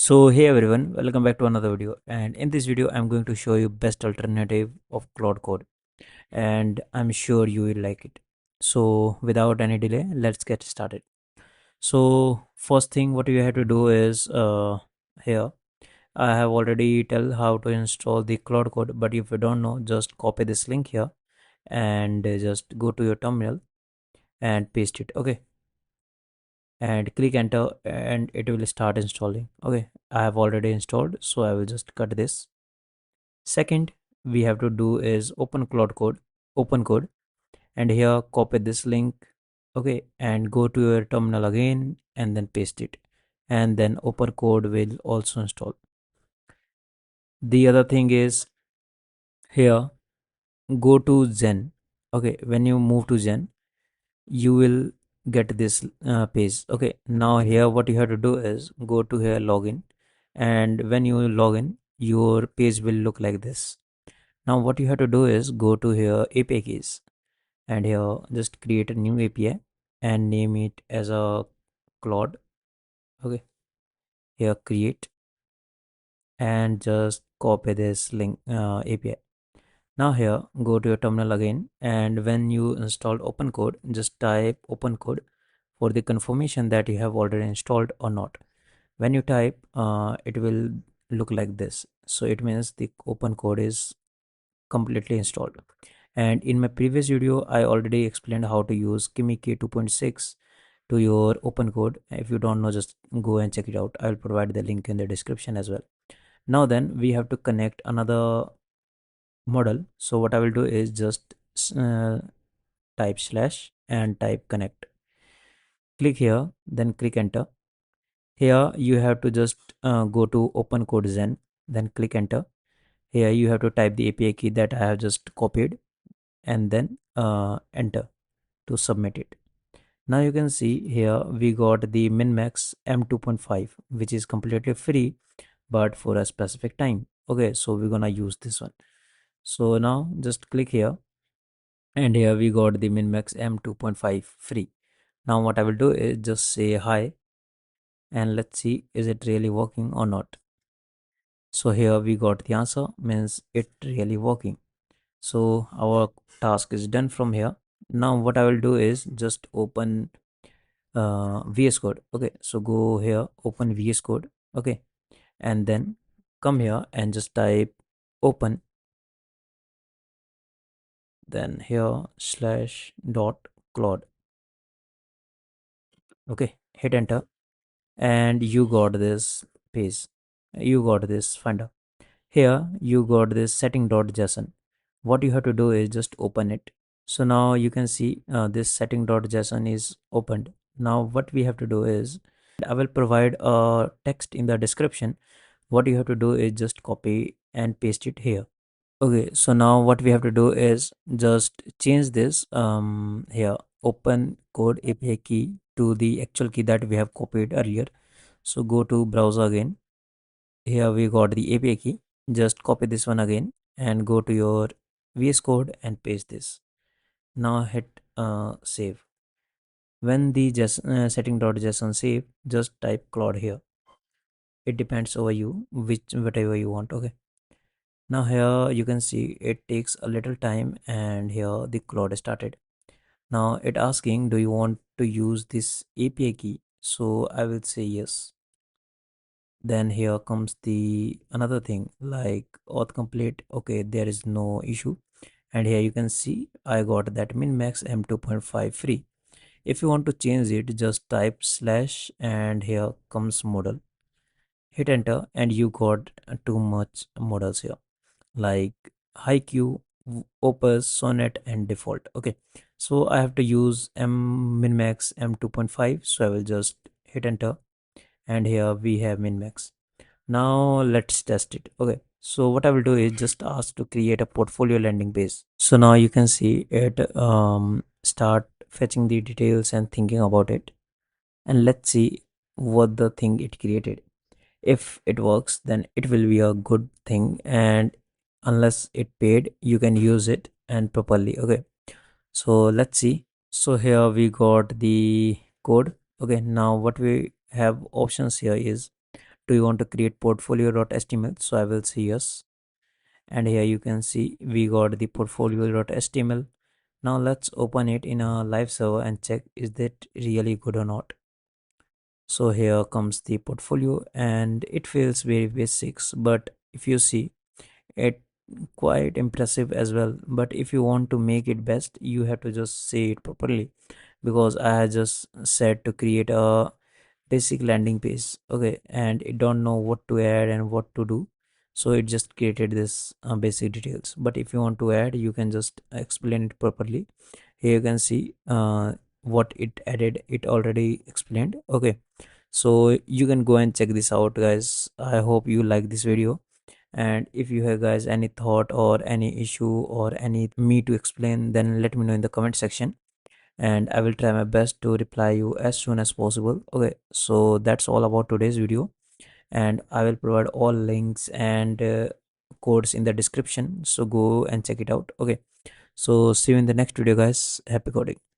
So hey everyone, welcome back to another video, and in this video I'm going to show you best alternative of Claude Code, and I'm sure you will like it. So without any delay, let's get started. So first thing what you have to do is here I have already tell how to install the Claude Code, but if you don't know, just copy this link here and just go to your terminal and paste it. Okay, and click enter and it will start installing. Okay, I have already installed, so I will just cut this. Second, we have to do is open Opencode, and here copy this link, okay, and go to your terminal again and then paste it, and then Opencode will also install. The other thing is here go to Zen. Okay, when you move to Zen, you will get this page. Okay, now here what you have to do is go to here login, and when you log in, your page will look like this. Now what you have to do is go to here API keys, and here just create a new API and name it as a Claude. Okay, here create and just copy this link API. Now here go to your terminal again, and when you installed Opencode, just type Opencode for the confirmation that you have already installed or not. When you type it will look like this, so it means the Opencode is completely installed. And in my previous video I already explained how to use Kimiki 2.6 to your Opencode. If you don't know, just go and check it out. I'll provide the link in the description as well. Now then we have to connect another model, so what I will do is just type slash and type connect. Click here, then click enter. Here you have to just go to Opencode Zen, then click enter. Here you have to type the API key that I have just copied, and then enter to submit it. Now you can see here we got the Minimax M2.5, which is completely free but for a specific time. Okay, so we're gonna use this one. So now just click here, and here we got the Minimax M2.5 free. Now what I will do is just say hi, and let's see is it really working or not. So here we got the answer, means it really working. So our task is done from here. Now what I will do is just open VS Code. Okay, so go here, open VS Code. Okay, and then come here and just type open, then here slash dot Claude. Okay, hit enter, and you got this page, you got this finder. Here you got this setting.json. What you have to do is just open it. So now you can see this setting.json is opened. Now what we have to do is, I will provide a text in the description. What you have to do is just copy and paste it here. Okay, so now what we have to do is just change this here open code API key to the actual key that we have copied earlier. So go to browser again. Here we got the API key. Just copy this one again and go to your VS Code and paste this. Now hit save. When the setting.json save, just type Claude here. It depends over you, whatever you want. Okay. Now here you can see it takes a little time, and here the Claude started. Now it asking, do you want to use this API key? So I will say yes. Then here comes the another thing like auth complete. Okay, there is no issue. And here you can see I got that Minimax M2.5 free. If you want to change it, just type slash and here comes model. Hit enter and you got too much models here like HiQ, Opus, Sonnet and default. Okay, so I have to use Minimax M2.5, so I will just hit enter, and here we have Minimax. Now let's test it. Okay, so what I will do is just ask to create a portfolio landing page. So now you can see it start fetching the details and thinking about it, and let's see what the thing it created. If it works, then it will be a good thing, and unless it paid, you can use it and properly. Okay, so let's see. So here we got the code. Okay, now what we have options here is do you want to create portfolio.html? So I will say yes, and here you can see we got the portfolio.html. Now let's open it in a live server and check is that really good or not. So here comes the portfolio and it feels very basics, but if you see it quite impressive as well. But if you want to make it best, you have to just say it properly, because I had just said to create a basic landing page, okay, and it don't know what to add and what to do, so it just created this basic details. But if you want to add, you can just explain it properly. Here you can see what it added, it already explained, okay. So you can go and check this out, guys. I hope you like this video, and if you have guys any thought or any issue or any me to explain, then let me know in the comment section, and I will try my best to reply you as soon as possible. Okay, so that's all about today's video, and I will provide all links and codes in the description, so go and check it out. Okay, so see you in the next video, guys. Happy coding.